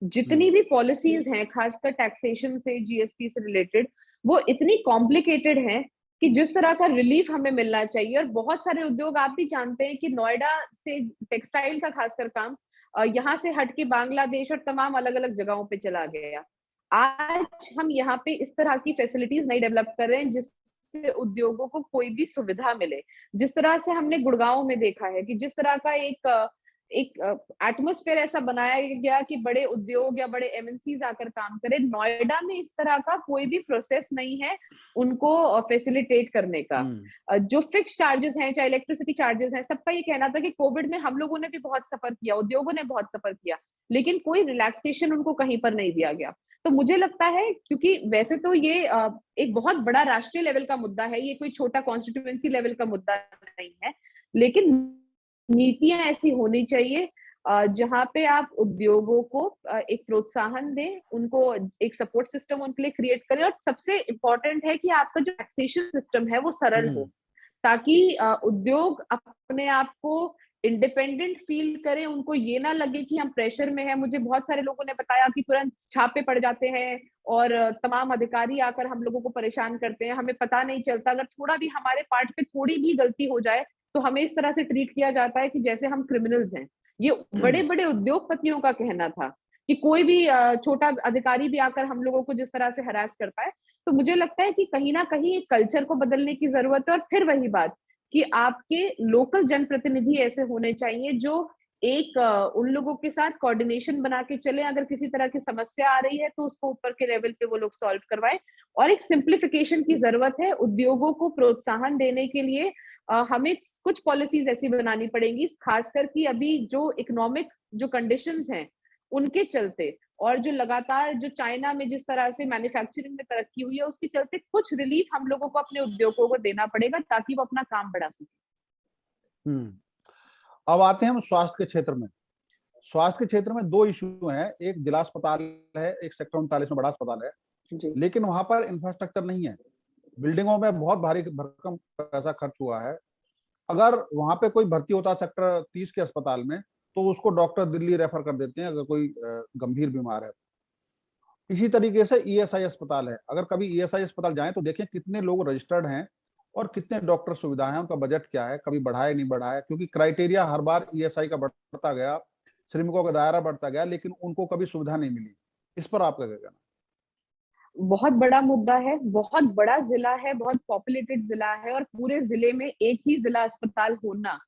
Speaker 2: जितनी भी पॉलिसीज हैं, खासकर टैक्सेशन से, जीएसटी से रिलेटेड, वो इतनी कॉम्प्लिकेटेड हैं कि जिस तरह का रिलीफ हमें मिलना चाहिए। और बहुत सारे उद्योग, आप भी जानते हैं कि नोएडा से टेक्सटाइल का खासकर काम यहाँ से हट के बांग्लादेश और तमाम अलग अलग जगहों पे चला गया। आज हम यहाँ पे इस तरह की फैसिलिटीज नहीं डेवलप कर रहे हैं जिससे उद्योगों को कोई भी सुविधा मिले। जिस तरह से हमने गुड़गांव में देखा है कि जिस तरह का एक एटमॉस्फेयर ऐसा बनाया गया कि बड़े उद्योग या बड़े एमएनसीज आकर काम करें, नोएडा में इस तरह का कोई भी प्रोसेस नहीं है उनको फैसिलिटेट करने का। जो फिक्स चार्जेस हैं, चाहे इलेक्ट्रिसिटी चार्जेस हैं, सबका ये कहना था कि कोविड में हम लोगों ने भी बहुत सफर किया, उद्योगों ने बहुत सफर किया, लेकिन कोई रिलैक्सेशन उनको कहीं पर नहीं दिया गया। तो मुझे लगता है, क्योंकि वैसे तो ये एक बहुत बड़ा राष्ट्रीय लेवल का मुद्दा है, ये कोई छोटा कॉन्स्टिट्यूएंसी लेवल का मुद्दा नहीं है, लेकिन नीतियां ऐसी होनी चाहिए जहां पे आप उद्योगों को एक प्रोत्साहन दें, उनको एक सपोर्ट सिस्टम उनके लिए क्रिएट करें, और सबसे इम्पोर्टेंट है कि आपका जो टैक्सेशन सिस्टम है वो सरल हो, ताकि उद्योग अपने आप को इंडिपेंडेंट फील करें, उनको ये ना लगे कि हम प्रेशर में हैं। मुझे बहुत सारे लोगों ने बताया कि तुरंत छापे पड़ जाते हैं और तमाम अधिकारी आकर हम लोगों को परेशान करते हैं, हमें पता नहीं चलता, अगर थोड़ा भी हमारे पार्ट पे थोड़ी भी गलती हो जाए तो हमें इस तरह से ट्रीट किया जाता है कि जैसे हम क्रिमिनल्स हैं। ये बड़े बड़े उद्योगपतियों का कहना था कि कोई भी छोटा अधिकारी भी आकर हम लोगों को जिस तरह से हरास करता है। तो मुझे लगता है कि कहीं ना कहीं कल्चर को बदलने की जरूरत है, और फिर वही बात कि आपके लोकल जनप्रतिनिधि ऐसे होने चाहिए जो एक उन लोगों के साथ कोऑर्डिनेशन बना के चले, अगर किसी तरह की समस्या आ रही है तो उसको ऊपर के लेवल पे वो लोग सॉल्व करवाएं। और एक सिंप्लीफिकेशन की जरूरत है, उद्योगों को प्रोत्साहन देने के लिए हमें कुछ पॉलिसीज ऐसी बनानी पड़ेंगी, खासकर कि अभी जो इकोनॉमिक जो कंडीशंस हैं उनके चलते, और जो लगातार जो चाइना में जिस तरह से मैन्युफैक्चरिंग में तरक्की हुई है उसके चलते कुछ रिलीफ हम लोगों को अपने उद्योगों को देना पड़ेगा ताकि वो अपना काम बढ़ा सके।
Speaker 3: अब आते हैं हम स्वास्थ्य के क्षेत्र में। स्वास्थ्य के क्षेत्र में दो इशू हैं, एक जिला अस्पताल है, एक सेक्टर 39 में बड़ा अस्पताल है, लेकिन वहां पर इंफ्रास्ट्रक्चर नहीं है, बिल्डिंगों में बहुत भारी भरकम पैसा खर्च हुआ है। अगर वहां पे कोई भर्ती होता है सेक्टर 30 के अस्पताल में तो उसको डॉक्टर दिल्ली रेफर कर देते हैं अगर कोई गंभीर बीमार है। इसी तरीके से ईएसआई अस्पताल है, अगर कभी ईएसआई अस्पताल जाएं तो देखें कितने लोग रजिस्टर्ड हैं और कितने डॉक्टर सुविधा है, उनका बजट क्या है, कभी बढ़ाया नहीं बढ़ाया, क्योंकि क्राइटेरिया हर बार ईएसआई का बढ़ता गया, श्रमिकों का दायरा बढ़ता गया, लेकिन उनको कभी सुविधा नहीं मिली। इस पर आपका क्या कहना?
Speaker 2: बहुत बड़ा मुद्दा है, बहुत बड़ा जिला है, बहुत पॉपुलेटेड जिला है, और पूरे जिले में एक ही जिला अस्पताल होना,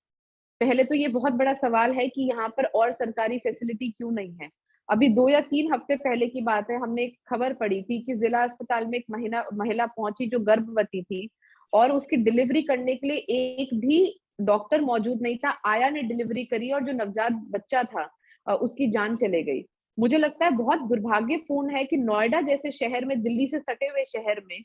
Speaker 2: पहले तो ये बहुत बड़ा सवाल है कि यहाँ पर और सरकारी फैसिलिटी क्यों नहीं है। अभी 2 या 3 हफ्ते पहले की बात है, हमने एक खबर पढ़ी थी कि जिला अस्पताल में एक महिला पहुंची जो गर्भवती थी, और उसकी डिलीवरी करने के लिए एक भी डॉक्टर मौजूद नहीं था। आया ने डिलीवरी करी और जो नवजात बच्चा था उसकी जान चले गई। मुझे लगता है बहुत दुर्भाग्यपूर्ण है कि नोएडा जैसे शहर में, दिल्ली से सटे हुए शहर में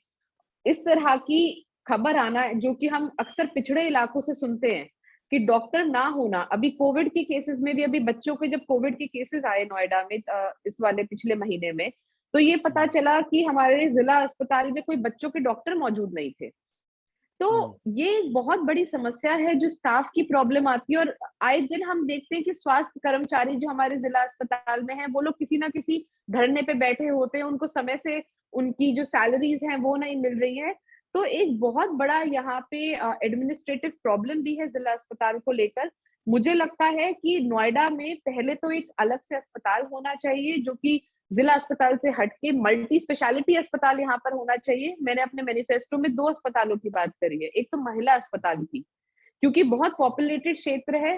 Speaker 2: इस तरह की खबर आना, जो कि हम अक्सर पिछड़े इलाकों से सुनते हैं कि डॉक्टर ना होना। अभी कोविड के केसेस में भी, अभी बच्चों के जब कोविड के केसेस आए नोएडा में इस वाले पिछले महीने में, तो ये पता चला कि हमारे जिला अस्पताल में कोई बच्चों के डॉक्टर मौजूद नहीं थे। तो ये एक बहुत बड़ी समस्या है जो स्टाफ की प्रॉब्लम आती है, और आए दिन हम देखते हैं कि स्वास्थ्य कर्मचारी जो हमारे जिला अस्पताल में हैं वो लोग किसी ना किसी धरने पे बैठे होते हैं, उनको समय से उनकी जो सैलरीज हैं वो नहीं मिल रही है। तो एक बहुत बड़ा यहाँ पे एडमिनिस्ट्रेटिव प्रॉब्लम भी है जिला अस्पताल को लेकर। मुझे लगता है कि नोएडा में पहले तो एक अलग से अस्पताल होना चाहिए जो कि जिला अस्पताल से हटके मल्टी स्पेशलिटी अस्पताल यहाँ पर होना चाहिए। मैंने अपने मैनिफेस्टो में 2 अस्पतालों की बात करी है, एक तो महिला अस्पताल की, क्योंकि बहुत पॉपुलेटेड क्षेत्र है,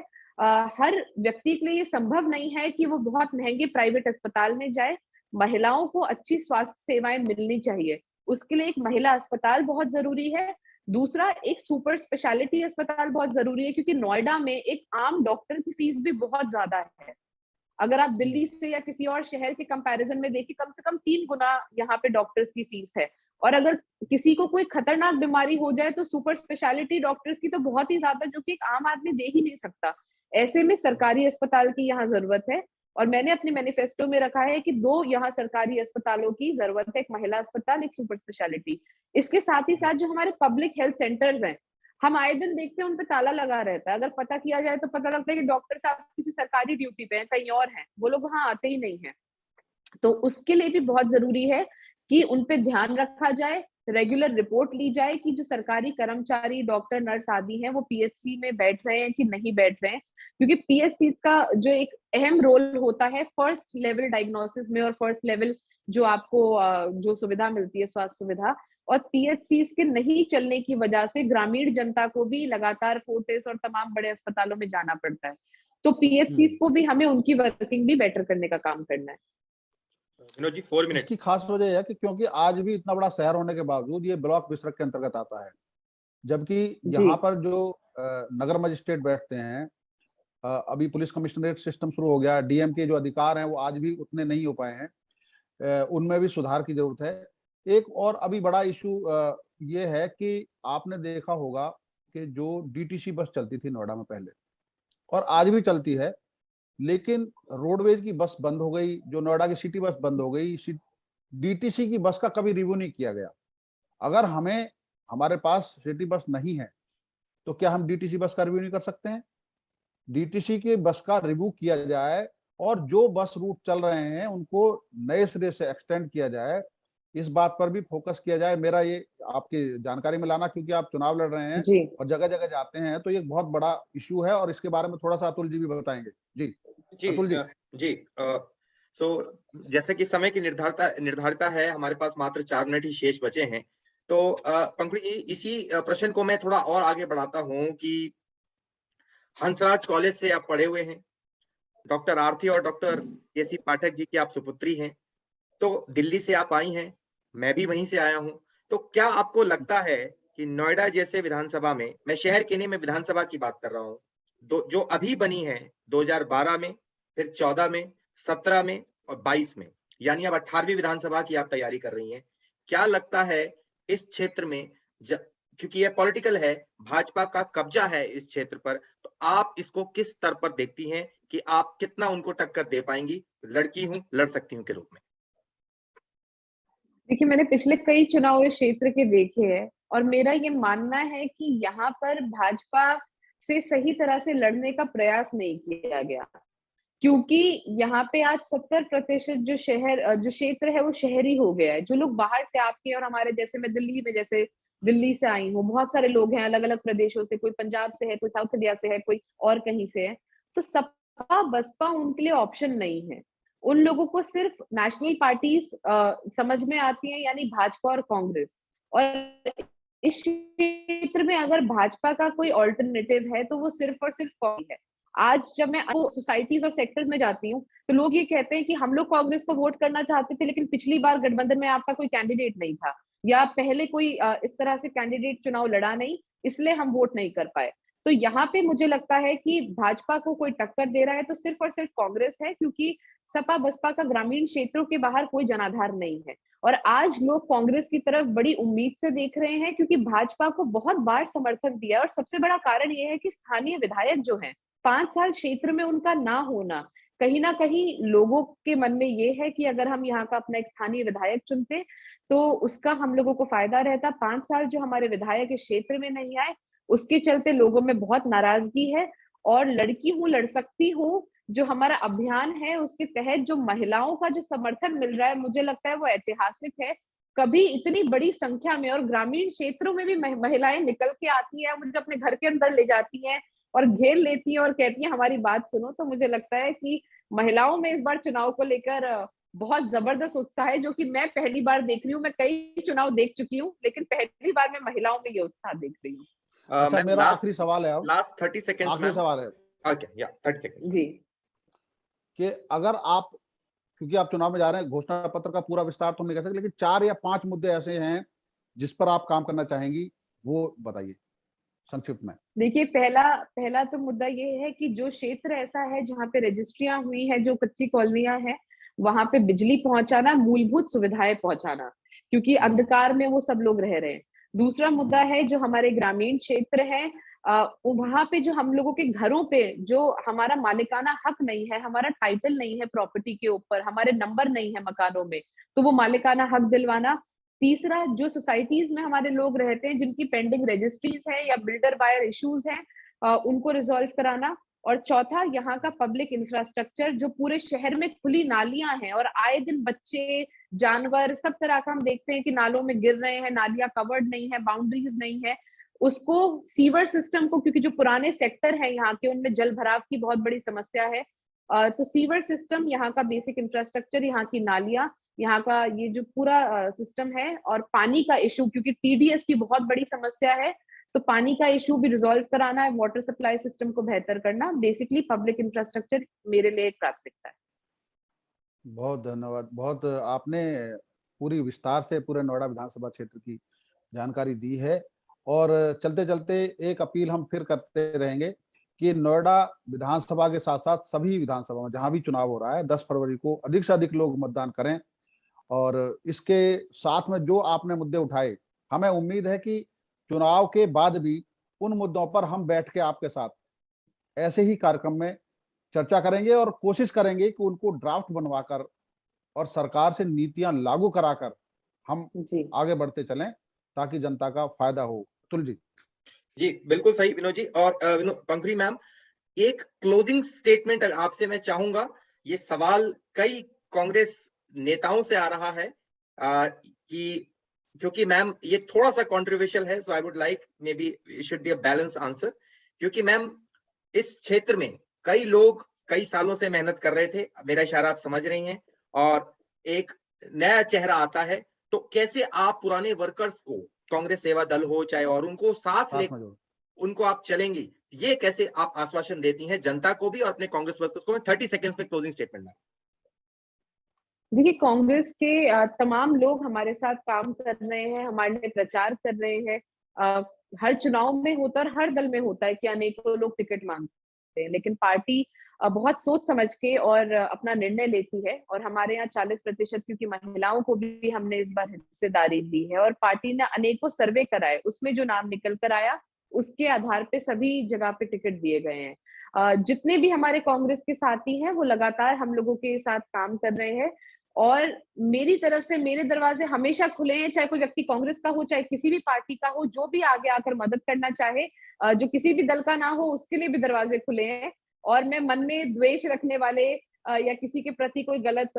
Speaker 2: हर व्यक्ति के लिए ये संभव नहीं है कि वो बहुत महंगे प्राइवेट अस्पताल में जाए। महिलाओं को अच्छी स्वास्थ्य सेवाएं मिलनी चाहिए, उसके लिए एक महिला अस्पताल बहुत जरूरी है। दूसरा, एक सुपर स्पेशलिटी अस्पताल बहुत जरूरी है, क्योंकि नोएडा में एक आम डॉक्टर की फीस भी बहुत ज्यादा है। अगर आप दिल्ली से या किसी और शहर के कंपैरिजन में देखिए, कम से कम 3 गुना यहाँ पे डॉक्टर्स की फीस है। और अगर किसी को कोई खतरनाक बीमारी हो जाए तो सुपर स्पेशलिटी डॉक्टर्स की तो बहुत ही ज्यादा, जो कि एक आम आदमी दे ही नहीं सकता। ऐसे में सरकारी अस्पताल की यहाँ जरूरत है, और मैंने अपने मैनिफेस्टो में रखा है कि 2 यहाँ सरकारी अस्पतालों की जरूरत है, एक महिला अस्पताल, एक सुपर स्पेशलिटी। इसके साथ ही साथ जो हमारे पब्लिक हेल्थ सेंटर्स हैं, हम आए दिन देखते हैं उन पे ताला लगा रहता है। अगर पता किया जाए तो पता लगता है कि डॉक्टर साहब किसी सरकारी ड्यूटी पे हैं, कहीं और हैं, वो लोग वहां आते ही नहीं है। तो उसके लिए भी बहुत जरूरी है कि उन पे ध्यान रखा जाए, रेगुलर रिपोर्ट ली जाए कि जो सरकारी कर्मचारी, डॉक्टर, नर्स आदि हैं वो पीएचसी में बैठ रहे हैं कि नहीं बैठ रहे हैं, क्योंकि पीएचसी का जो एक अहम रोल होता है फर्स्ट लेवल डायग्नोसिस में और फर्स्ट लेवल जो आपको जो सुविधा मिलती है, स्वास्थ्य सुविधा, और पीएचसीज के नहीं चलने की वजह से ग्रामीण जनता को भी लगातार फोर्टिस और तमाम बड़े अस्पतालों में जाना पड़ता है। तो पीएचसीज को भी हमें उनकी वर्किंग भी बेटर करने का काम करना है।
Speaker 1: विनोद जी 4 मिनट।
Speaker 3: इसकी खास वजह यह है कि क्योंकि आज भी इतना बड़ा शहर होने के बावजूद ये ब्लॉक विसरक के अंतर्गत आता है, जबकि यहाँ पर जो नगर मजिस्ट्रेट बैठते हैं, अभी पुलिस कमिश्नरेट सिस्टम शुरू हो गया, डीएम के जो अधिकार हैं वो आज भी उतने नहीं हो पाए हैं, उनमें भी सुधार की जरूरत है। एक और अभी बड़ा इशू ये है कि आपने देखा होगा कि जो डीटीसी बस चलती थी नोएडा में पहले और आज भी चलती है, लेकिन रोडवेज की बस बंद हो गई, जो नोएडा की सिटी बस बंद हो गई, डीटीसी की बस का कभी रिव्यू नहीं किया गया। अगर हमारे पास सिटी बस नहीं है तो क्या हम डीटीसी बस का रिव्यू नहीं कर सकते हैं? डीटीसी के बस का रिव्यू किया जाए और जो बस रूट चल रहे हैं उनको नए सिरे से एक्सटेंड किया जाए, इस बात पर भी फोकस किया जाए। मेरा ये आपकी जानकारी में लाना, क्योंकि आप चुनाव लड़ रहे हैं
Speaker 2: जी
Speaker 3: और जगह जगह जाते हैं, तो ये एक बहुत बड़ा इशू है और इसके बारे में थोड़ा सा अतुल जी भी बताएंगे। जी
Speaker 1: जी
Speaker 3: अतुल जी।
Speaker 1: जी सो जैसे कि समय की निर्धारिता है, हमारे पास मात्र 4 मिनट ही शेष बचे हैं। तो पंकज जी, इसी प्रश्न को मैं थोड़ा और आगे बढ़ाता हूं कि हंसराज कॉलेज से आप पढ़े हुए हैं, डॉक्टर आरती और डॉक्टर केसी पाठक जी की आप सुपुत्री हैं, तो दिल्ली से आप आई हैं, मैं भी वहीं से आया हूं। तो क्या आपको लगता है कि नोएडा जैसे विधानसभा में, मैं शहर के नहीं, मैं विधानसभा की बात कर रहा हूं, जो अभी बनी है 2012 में, फिर 14 में, 17 में और 22 में, यानी अब 18वीं विधानसभा की आप तैयारी कर रही हैं, क्या लगता है इस क्षेत्र में, क्योंकि यह पॉलिटिकल है, भाजपा का कब्जा है इस क्षेत्र पर, तो आप इसको किस स्तर पर देखती हैं कि आप कितना उनको टक्कर दे पाएंगी, लड़की हूं, लड़ सकती हूं के रूप में?
Speaker 2: देखिए, मैंने पिछले कई चुनाव इस क्षेत्र के देखे हैं और मेरा ये मानना है कि यहाँ पर भाजपा से सही तरह से लड़ने का प्रयास नहीं किया गया, क्योंकि यहाँ पे आज 70% जो क्षेत्र है वो शहरी हो गया है। जो लोग बाहर से आपके और हमारे जैसे, मैं दिल्ली में, जैसे दिल्ली से आई हूँ, बहुत सारे लोग हैं अलग अलग प्रदेशों से, कोई पंजाब से है, कोई साउथ इंडिया से है, कोई और कहीं से है। तो सपा बसपा उनके लिए ऑप्शन नहीं है। उन लोगों को सिर्फ नेशनल पार्टीज समझ में आती हैं, यानी भाजपा और कांग्रेस। और इस क्षेत्र में अगर भाजपा का कोई ऑल्टरनेटिव है तो वो सिर्फ और सिर्फ कांग्रेस है। आज जब मैं सोसाइटीज और सेक्टर्स में जाती हूँ तो लोग ये कहते हैं कि हम लोग कांग्रेस को वोट करना चाहते थे, लेकिन पिछली बार गठबंधन में आपका कोई कैंडिडेट नहीं था, या पहले कोई इस तरह से कैंडिडेट चुनाव लड़ा नहीं, इसलिए हम वोट नहीं कर पाए। तो यहाँ पे मुझे लगता है कि भाजपा को कोई टक्कर दे रहा है तो सिर्फ और सिर्फ कांग्रेस है, क्योंकि सपा बसपा का ग्रामीण क्षेत्रों के बाहर कोई जनाधार नहीं है। और आज लोग कांग्रेस की तरफ बड़ी उम्मीद से देख रहे हैं, क्योंकि भाजपा को बहुत बार समर्थन दिया। और सबसे बड़ा कारण ये है कि स्थानीय विधायक जो हैं, 5 साल क्षेत्र में उनका ना होना, कहीं ना कहीं लोगों के मन में ये है कि अगर हम यहाँ का अपना एक स्थानीय विधायक चुनते तो उसका हम लोगों को फायदा रहता। 5 साल जो हमारे विधायक इस क्षेत्र में नहीं आए, उसके चलते लोगों में बहुत नाराजगी है। और लड़की हूँ लड़ सकती हूँ जो हमारा अभियान है, उसके तहत जो महिलाओं का जो समर्थन मिल रहा है, मुझे लगता है वो ऐतिहासिक है। कभी इतनी बड़ी संख्या में, और ग्रामीण क्षेत्रों में भी महिलाएं निकल के आती हैं, मुझे अपने घर के अंदर ले जाती हैं और घेर लेती है और कहती है हमारी बात सुनो। तो मुझे लगता है कि महिलाओं में इस बार चुनाव को लेकर बहुत जबरदस्त उत्साह है, जो कि मैं पहली बार देख रही हूँ। मैं कई चुनाव देख चुकी हूँ, लेकिन पहली बार मैं महिलाओं में ये उत्साह देख रही हूँ।
Speaker 3: अच्छा, मेरा आखिरी सवाल है, अब
Speaker 1: लास्ट 30 सेकंड्स,
Speaker 3: आखिरी सवाल है
Speaker 1: ओके, या 30 सेकंड्स
Speaker 2: जी,
Speaker 3: कि अगर आप, क्योंकि आप चुनाव में जा रहे हैं, घोषणा पत्र का पूरा विस्तार तो हम नहीं कह सकते, लेकिन 4 या 5 मुद्दे ऐसे हैं जिस पर आप काम करना चाहेंगी, वो बताइए संक्षिप्त में।
Speaker 2: देखिए, पहला तो मुद्दा ये है कि जो क्षेत्र ऐसा है जहाँ पे रजिस्ट्रियां हुई है, जो कच्ची कॉलोनियां हैं, वहां पे बिजली पहुंचाना, मूलभूत सुविधाएं पहुंचाना, क्योंकि अंधकार में वो सब लोग रह रहे हैं। दूसरा मुद्दा है जो हमारे ग्रामीण क्षेत्र है, वहां पे जो हम लोगों के घरों पे जो हमारा मालिकाना हक नहीं है, हमारा टाइटल नहीं है प्रॉपर्टी के ऊपर, हमारे नंबर नहीं है मकानों में, तो वो मालिकाना हक दिलवाना। तीसरा, जो सोसाइटीज में हमारे लोग रहते हैं जिनकी पेंडिंग रजिस्ट्रीज है या बिल्डर बायर इश्यूज हैं, उनको रिजॉल्व कराना। और चौथा, यहाँ का पब्लिक इंफ्रास्ट्रक्चर, जो पूरे शहर में खुली नालियां हैं और आए दिन बच्चे, जानवर, सब तरह का हम देखते हैं कि नालों में गिर रहे हैं, नालियां कवर्ड नहीं है, बाउंड्रीज नहीं है, उसको, सीवर सिस्टम को, क्योंकि जो पुराने सेक्टर है यहाँ के, उनमें जल भराव की बहुत बड़ी समस्या है। तो सीवर सिस्टम, यहाँ का बेसिक इंफ्रास्ट्रक्चर, यहाँ की नालियां, यहाँ का ये जो पूरा सिस्टम है, और पानी का इशू, क्योंकि टीडीएस की बहुत बड़ी समस्या है, तो पानी का इशू भी रिजॉल्व कराना है, वाटर सप्लाई सिस्टम को बेहतर करना, बेसिकली पब्लिक इंफ्रास्ट्रक्चर मेरे लिए एक प्राथमिकता है।
Speaker 3: बहुत धन्यवाद। बहुत आपने पूरी विस्तार से पूरे नोएडा विधानसभा क्षेत्र की जानकारी दी है। और चलते चलते एक अपील हम फिर करते रहेंगे कि नोएडा विधानसभा के साथ साथ सभी विधानसभा में जहां भी चुनाव हो रहा है 10 फरवरी को अधिक से अधिक लोग मतदान करें। और इसके साथ में जो आपने मुद्दे उठाए, हमें उम्मीद है कि चुनाव के बाद भी उन मुद्दों पर हम बैठ के आपके साथ ऐसे ही कार्यक्रम में चर्चा करेंगे और कोशिश करेंगे कि उनको ड्राफ्ट बनवाकर और सरकार से नीतियां लागू कराकर हम
Speaker 2: जी
Speaker 3: आगे बढ़ते चलें ताकि जनता का फायदा हो। अतुल जी।
Speaker 1: जी बिल्कुल सही विनोद जी। और पंखुड़ी मैम, एक क्लोजिंग स्टेटमेंट आपसे मैं चाहूंगा। ये सवाल कई कांग्रेस नेताओं से आ रहा है कि क्योंकि मैम ये थोड़ा सा कंट्रोवर्शियल है, so I would like maybe it should be a balance answer. क्योंकि मैम इस क्षेत्र में कई लोग कई सालों से मेहनत कर रहे थे, मेरा इशारा आप समझ रही हैं, और एक नया चेहरा आता है, तो कैसे आप पुराने वर्कर्स को, कांग्रेस सेवा दल हो चाहे और, उनको साथ ले, उनको आप चलेंगी, ये कैसे आप आश्वासन देती हैं जनता को भी और अपने कांग्रेस वर्कर्स को? 30 सेकंड्स में क्लोजिंग स्टेटमेंट।
Speaker 2: देखिए, कांग्रेस के तमाम लोग हमारे साथ काम कर रहे हैं, हमारे लिए प्रचार कर रहे हैं। हर चुनाव में होता है और हर दल में होता है कि अनेकों लोग टिकट मांगते हैं, लेकिन पार्टी बहुत सोच समझ के और अपना निर्णय लेती है। और हमारे यहाँ 40% क्योंकि महिलाओं को भी हमने इस बार हिस्सेदारी दी है, और पार्टी ने अनेकों सर्वे कराए, उसमें जो नाम निकल कर आया उसके आधार पे सभी जगह पे टिकट दिए गए हैं। जितने भी हमारे कांग्रेस के साथी हैं वो लगातार हम लोगों के साथ काम कर रहे हैं, और मेरी तरफ से मेरे दरवाजे हमेशा खुले हैं, चाहे कोई व्यक्ति कांग्रेस का हो चाहे किसी भी पार्टी का हो, जो भी आगे आकर मदद करना चाहे, जो किसी भी दल का ना हो, उसके लिए भी दरवाजे खुले हैं। और मैं मन में द्वेष रखने वाले या किसी के प्रति कोई गलत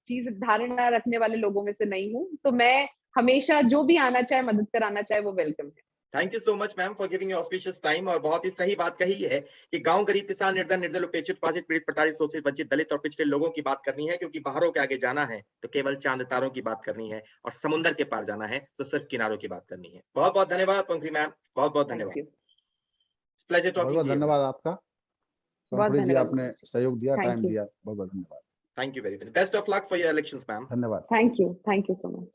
Speaker 2: चीज धारणा रखने वाले लोगों में से नहीं हूँ, तो मैं हमेशा जो भी आना चाहे, मदद कराना चाहे, वो वेलकम है।
Speaker 1: Thank you so much ma'am for giving your auspicious time. और बहुत ही सही बात कही है कि गांव, गरीब, किसान, निर्धन, निर्दल, उपेक्षित, उपासित, पीड़ित, प्रताड़ित, शोषित, वंचित, दलित और पिछड़े लोगों की बात करनी है, क्योंकि बाहरों के आगे जाना है तो केवल चांद तारों की बात करनी है, और समुद्र के पार जाना है तो सिर्फ किनारों की बात करनी है। बहुत बहुत धन्यवाद पंखुड़ी मैम, बहुत बहुत धन्यवाद। प्लेजर
Speaker 3: बहुत
Speaker 1: टॉकिंग
Speaker 3: बहुत
Speaker 1: टू यू।
Speaker 3: धन्यवाद आपका
Speaker 2: बहुत
Speaker 3: पंखुड़ी जी,
Speaker 2: धन्यवाद।
Speaker 3: आपने सहयोग दिया,
Speaker 2: थैंक
Speaker 3: टाइम
Speaker 2: यू।
Speaker 3: दिया। बहुत बहुत धन्यवाद।
Speaker 1: Thank you very much. Best of luck for your elections ma'am.
Speaker 3: धन्यवाद।
Speaker 2: Thank you so much.